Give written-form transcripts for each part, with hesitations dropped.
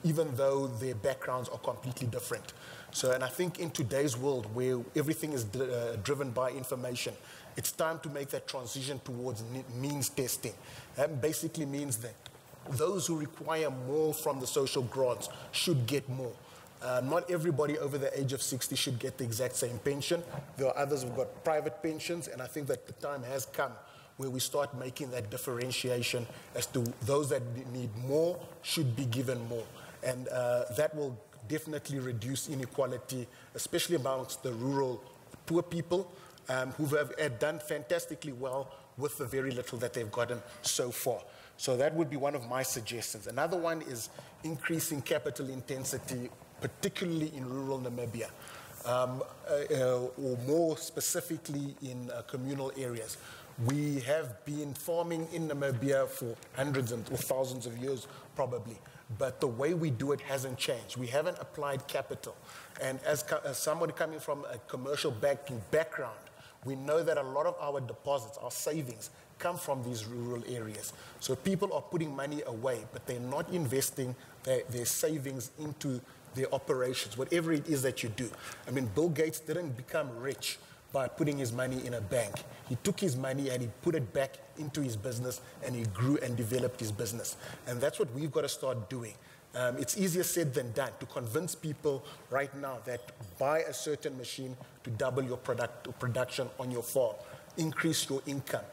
even though their backgrounds are completely different. So, and I think in today's world where everything is driven by information, it's time to make that transition towards means testing. That basically means that those who require more from the social grants should get more. Not everybody over the age of 60 should get the exact same pension. There are others who've got private pensions, and I think that the time has come where we start making that differentiation as to those that need more should be given more. And that will definitely reduce inequality, especially amongst the rural poor people who have done fantastically well with the very little that they've gotten so far. So that would be one of my suggestions. Another one is increasing capital intensity, particularly in rural Namibia, or more specifically in communal areas. We have been farming in Namibia for hundreds or thousands of years, probably, but the way we do it hasn't changed. We haven't applied capital. And as somebody coming from a commercial background, we know that a lot of our deposits, our savings, come from these rural areas. So people are putting money away, but they're not investing their savings into their operations, whatever it is that you do. I mean, Bill Gates didn't become rich by putting his money in a bank. He took his money and he put it back into his business, and he grew and developed his business. And that's what we've got to start doing. It's easier said than done to convince people right now that buy a certain machine to double your production on your farm, increase your income,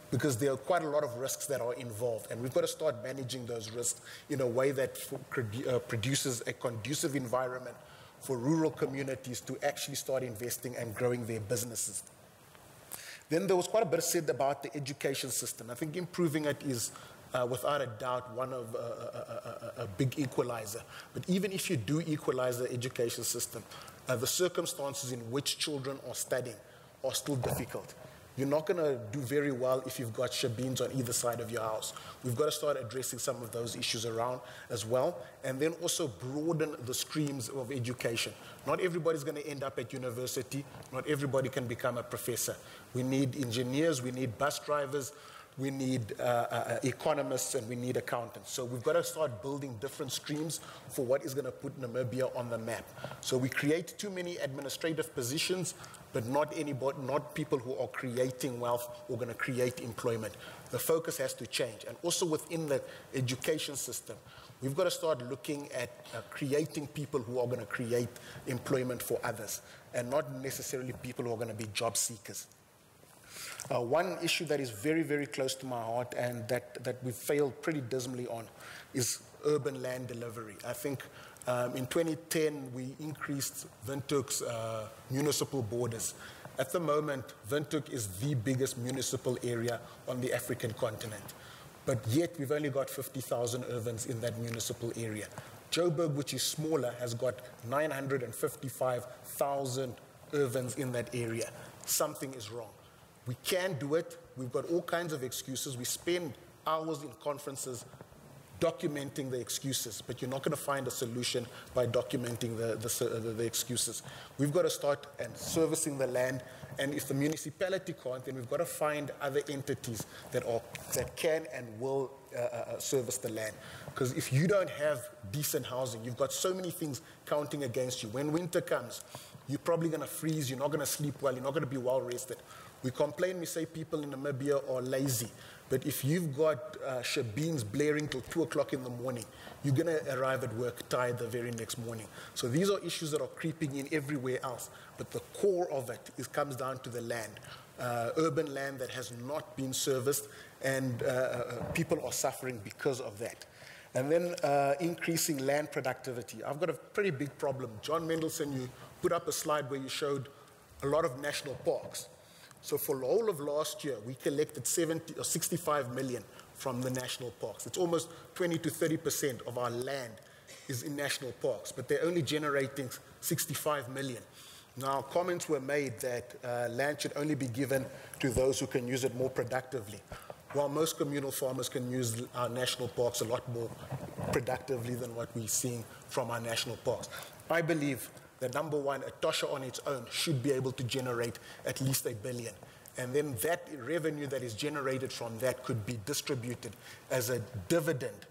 because there are quite a lot of risks that are involved, and we've got to start managing those risks in a way that produces a conducive environment for rural communities to actually start investing and growing their businesses. Then there was quite a bit said about the education system. I think improving it is without a doubt one of a big equalizer. But even if you do equalize the education system, the circumstances in which children are studying are still difficult. You're not going to do very well if you've got shebeens on either side of your house. We've got to start addressing some of those issues around as well, and then also broaden the streams of education. Not everybody's going to end up at university. Not everybody can become a professor. We need engineers, we need bus drivers, we need economists, and we need accountants. So we've got to start building different streams for what is going to put Namibia on the map. So we create too many administrative positions, but not people who are creating wealth or going to create employment. The focus has to change. And also within the education system, we've got to start looking at creating people who are going to create employment for others, and not necessarily people who are going to be job seekers. One issue that is very, very close to my heart and that we've failed pretty dismally on is urban land delivery. I think in 2010, we increased Windhoek's municipal borders. At the moment, Windhoek is the biggest municipal area on the African continent. But yet, we've only got 50,000 urbans in that municipal area. Joburg, which is smaller, has got 955,000 urbans in that area. Something is wrong. We can do it. We've got all kinds of excuses. We spend hours in conferences documenting the excuses, but you're not going to find a solution by documenting the excuses. We've got to start and servicing the land, and if the municipality can't, then we've got to find other entities that can and will service the land. Because if you don't have decent housing, you've got so many things counting against you. When winter comes, you're probably going to freeze, you're not going to sleep well, you're not going to be well rested. We complain, we say people in Namibia are lazy. But if you've got shebeens blaring till 2 o'clock in the morning, you're going to arrive at work tired the very next morning. So these are issues that are creeping in everywhere else. But the core of it comes down to the land. Urban land that has not been serviced, and people are suffering because of that. And then increasing land productivity. I've got a pretty big problem. John Mendelsohn, you put up a slide where you showed a lot of national parks. So for the whole of last year, we collected 70 or 65 million from the national parks. It's almost 20 to 30% of our land is in national parks, but they're only generating 65 million. Now, comments were made that land should only be given to those who can use it more productively. While most communal farmers can use our national parks a lot more productively than what we're seeing from our national parks. I believe that number one, a Tosha on its own should be able to generate at least $1 billion. And then that revenue that is generated from that could be distributed as a dividend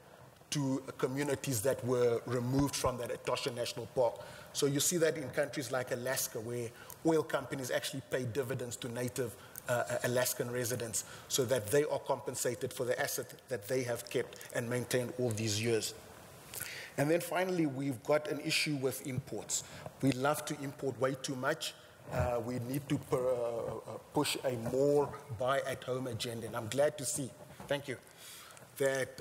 to communities that were removed from that Etosha National Park. So you see that in countries like Alaska, where oil companies actually pay dividends to native Alaskan residents so that they are compensated for the asset that they have kept and maintained all these years. And then finally, we've got an issue with imports. We love to import way too much. We need to push a more buy-at-home agenda. And I'm glad to see, thank you, that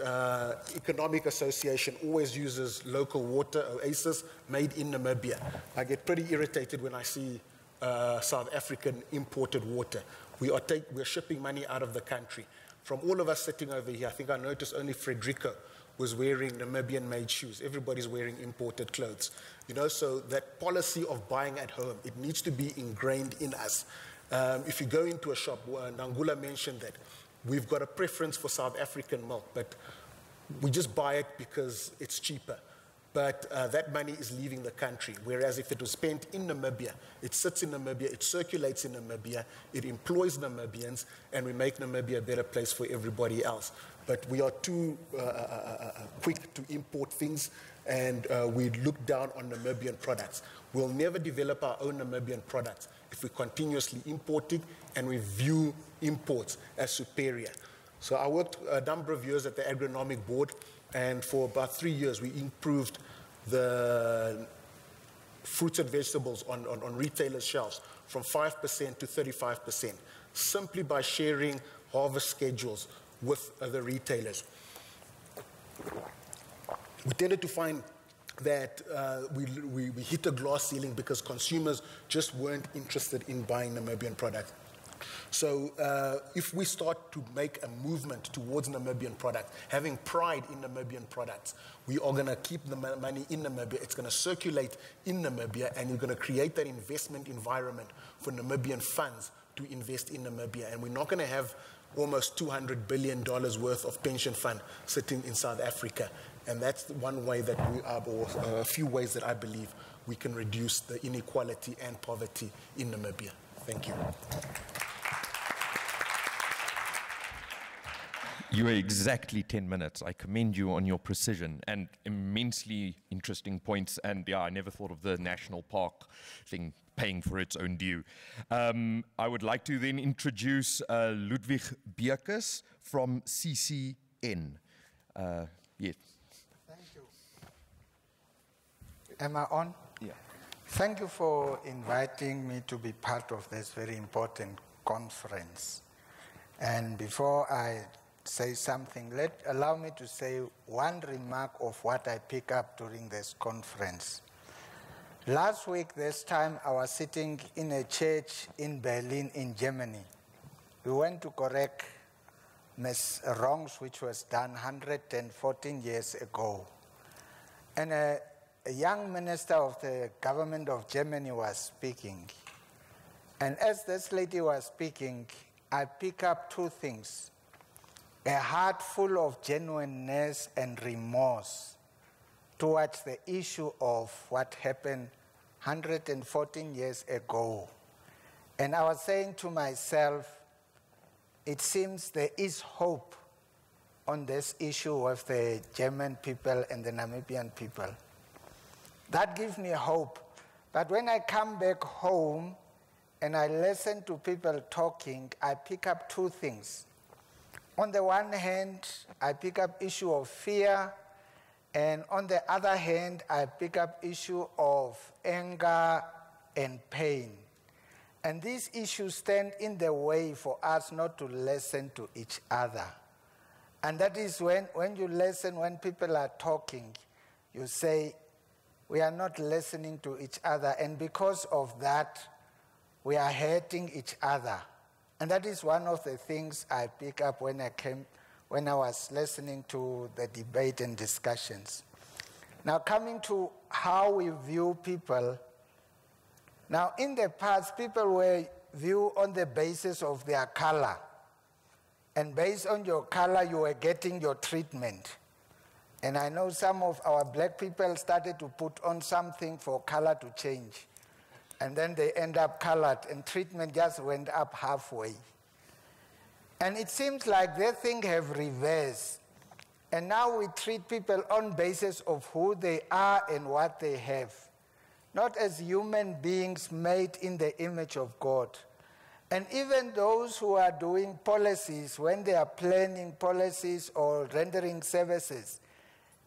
Economic Association always uses local water, Oasis, made in Namibia. I get pretty irritated when I see South African imported water. We're shipping money out of the country. From all of us sitting over here, I think I noticed only Frederico was wearing Namibian-made shoes. Everybody's wearing imported clothes. You know, so that policy of buying at home, it needs to be ingrained in us. If you go into a shop, Nangula mentioned that, we've got a preference for South African milk, but we just buy it because it's cheaper. But that money is leaving the country, whereas if it was spent in Namibia, it sits in Namibia, it circulates in Namibia, it employs Namibians, and we make Namibia a better place for everybody else. But we are too quick to import things, and we look down on Namibian products. We'll never develop our own Namibian products if we continuously importing and we view imports as superior. So I worked a number of years at the Agronomic Board, and for about 3 years we improved the fruits and vegetables on retailers' shelves from 5% to 35%, simply by sharing harvest schedules with the retailers. We tended to find that we hit a glass ceiling because consumers just weren't interested in buying Namibian products. So if we start to make a movement towards Namibian products, having pride in Namibian products, we are going to keep the money in Namibia, it's going to circulate in Namibia, and you're going to create that investment environment for Namibian funds to invest in Namibia. And we're not going to have almost $200 billion worth of pension fund sitting in South Africa. And that's one way that we are, or a few ways that I believe we can reduce the inequality and poverty in Namibia. Thank you. You were exactly 10 minutes. I commend you on your precision and immensely interesting points. And yeah, I never thought of the national park thing paying for its own due. I would like to then introduce Ludwig Bierkes from CCN. Yes. Thank you. Am I on? Yeah. Thank you for inviting me to be part of this very important conference. And before I say something, allow me to say one remark of what I pick up during this conference. Last week, this time, I was sitting in a church in Berlin, in Germany. We went to correct wrongs which was done 114 years ago. And a young minister of the government of Germany was speaking. And as this lady was speaking, I pick up two things. A heart full of genuineness and remorse towards the issue of what happened 114 years ago. And I was saying to myself, it seems there is hope on this issue of the German people and the Namibian people. That gives me hope. But when I come back home and I listen to people talking, I pick up two things. On the one hand, I pick up issue of fear, and on the other hand, I pick up issue of anger and pain. And these issues stand in the way for us not to listen to each other. And that is when you listen, when people are talking, you say, we are not listening to each other, and because of that, we are hurting each other. And that is one of the things I pick up when I was listening to the debate and discussions. Now, coming to how we view people. Now, in the past, people were viewed on the basis of their color. And based on your color, you were getting your treatment. And I know some of our black people started to put on something for color to change. And then they end up colored, and treatment just went up halfway. And it seems like that thing have reversed. And now we treat people on basis of who they are and what they have, not as human beings made in the image of God. And even those who are doing policies, when they are planning policies or rendering services,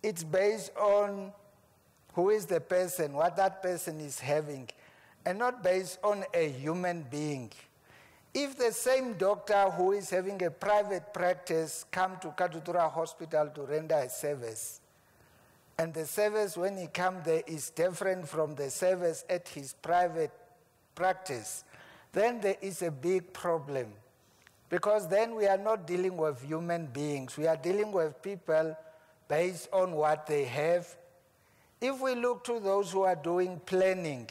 it's based on who is the person, what that person is having, and not based on a human being. If the same doctor who is having a private practice come to Katutura Hospital to render a service, and the service when he comes there is different from the service at his private practice, then there is a big problem. Because then we are not dealing with human beings. We are dealing with people based on what they have. If we look to those who are doing planning,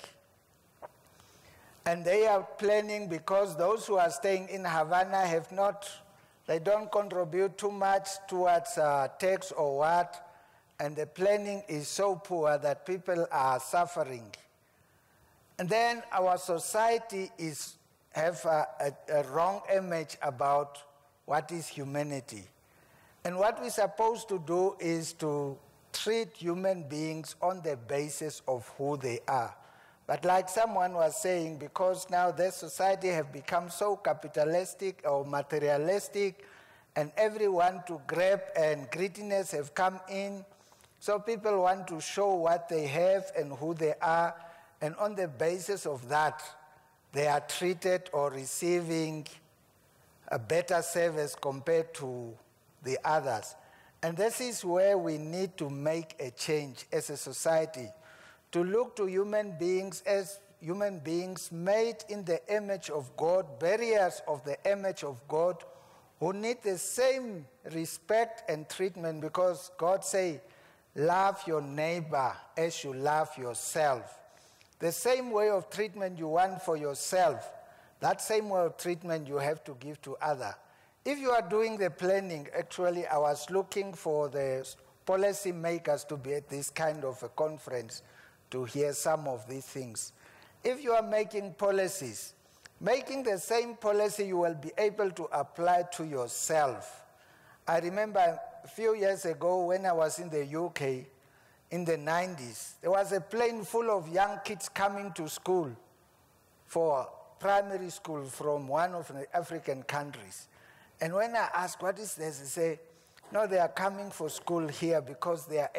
and they are planning because those who are staying in Havana they don't contribute too much towards tax or what, and the planning is so poor that people are suffering. And then our society have a wrong image about what is humanity. And what we're supposed to do is to treat human beings on the basis of who they are. But like someone was saying, because now their society have become so capitalistic or materialistic, and everyone to grab and greediness have come in, so people want to show what they have and who they are, and on the basis of that, they are treated or receiving a better service compared to the others. And this is where we need to make a change as a society, to look to human beings as human beings made in the image of God, bearers of the image of God, who need the same respect and treatment, because God says, love your neighbor as you love yourself. The same way of treatment you want for yourself, that same way of treatment you have to give to others. If you are doing the planning, actually I was looking for the policy makers to be at this kind of a conference to hear some of these things. If you are making policies, making the same policy you will be able to apply to yourself. I remember a few years ago when I was in the UK, in the 90s, there was a plane full of young kids coming to school for primary school from one of the African countries. And when I asked, what is this? They say, no, they are coming for school here because they are